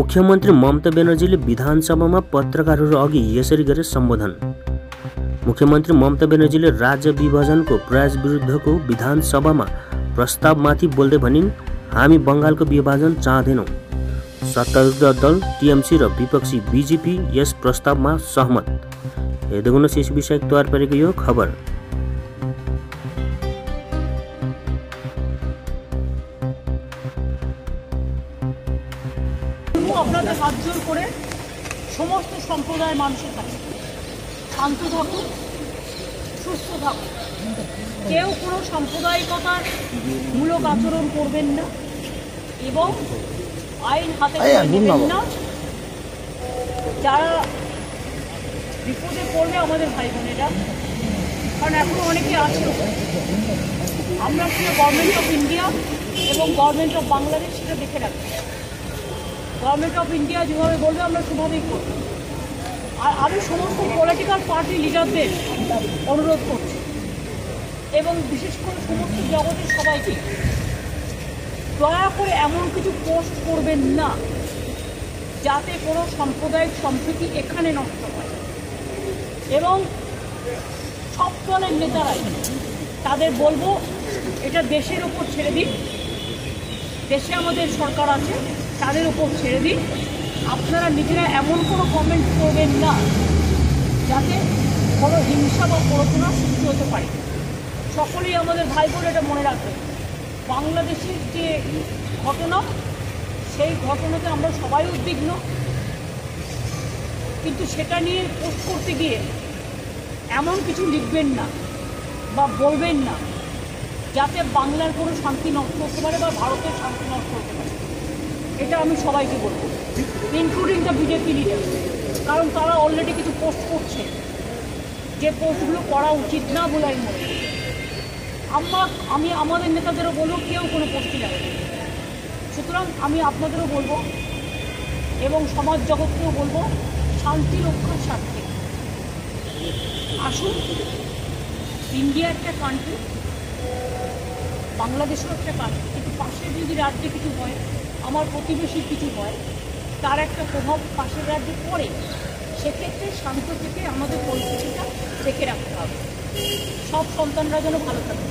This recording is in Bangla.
मुख्यमन्त्री ममता ब्यानर्जीले विधानसभामा पत्रकारहरू अघि यसरी गरे सम्बोधन। मुख्यमन्त्री ममता ब्यानर्जीले राज्य विभाजनको प्रयास विरुद्धको विधानसभामा प्रस्तावमाथि बोल्दै भनिन्, हामी बङ्गालको विभाजन चाहँदैनौँ। सत्तारूढ दल टिएमसी र विपक्षी बीजेपी यस प्रस्तावमा सहमत। हेर्दै गर्नुहोस् यस विषय तयार पारेको यो खबर। আপনাদের হাত জোর করে সমস্ত সম্প্রদায়ের মানুষের কাছে শান্ত থাকুন, সুস্থ থাকুন, কেউ কোনো সাম্প্রদায়িকতার মূলক আচরণ করবেন না এবং আইন হাতে নেবেন না। যারা বিপদে পড়বে আমাদের ভাই বোনেরা, কারণ এখনো অনেকে আছে, আমরা সেটা গভর্নমেন্ট অফ ইন্ডিয়া এবং গভর্নমেন্ট অফ বাংলাদেশ সেটা দেখে রাখবো। গভর্নমেন্ট অফ ইন্ডিয়া যেভাবে বলবে আমরা সেভাবেই করব। আর আমি সমস্ত পলিটিক্যাল পার্টি লিডারদের অনুরোধ করছি এবং বিশেষ করে সমস্ত জগতের সবাইকে, দয়া করে এমন কিছু পোস্ট করবেন না যাতে কোনো সাম্প্রদায়িক সম্প্রীতি এখানে নষ্ট হয়। এবং সব দলের নেতারাই তাদের বলবো এটা দেশের ওপর ছেড়ে দিন, দেশে আমাদের সরকার আছে, তাদের উপর ছেড়ে দিন। আপনারা নিজেরা এমন কোনো কমেন্ট করবেন না যাতে কোনো হিংসা বা প্ররোচনা সৃষ্টি হতে পারে। সকলেই আমাদের ভাই বোন এটা মনে রাখবেন, বাংলাদেশের যে ঘটনা সেই ঘটনাতে আমরা সবাই উদ্বিগ্ন, কিন্তু সেটা নিয়ে পোস্ট করতে গিয়ে এমন কিছু লিখবেন না বা বলবেন না যাতে বাংলার কোনো শান্তি নষ্ট হতে পারে বা ভারতের শান্তি নষ্ট হতে পারে। এটা আমি সবাইকে বলবো, ইনক্লুডিং দ্য বিজেপি লিডার, কারণ তারা অলরেডি কিছু পোস্ট করছে যে পোস্টগুলো করা উচিত না বলে আমি মনে করি। আমি আমাদের নেতাদেরও বলবো কেউ কোনো পোস্টই রাখবে। সুতরাং আমি আপনাদেরও বলবো এবং সমাজ জগৎকেও বলবো, শান্তি রক্ষার স্বার্থে আসুন। ইন্ডিয়া একটা কান্ট্রি, বাংলাদেশও একটা কান্ট্রি, কিন্তু পাশের যদি রাজ্যে কিছু হয়, আমার প্রতিবেশীর কিছু হয়, তার একটা প্রভাব পাশের রাজ্যে পড়ে। সেক্ষেত্রে শান্ত থেকে আমাদের পরিস্থিতিটা দেখে রাখতে হবে। সব সন্তানরা যেন ভালো থাকে।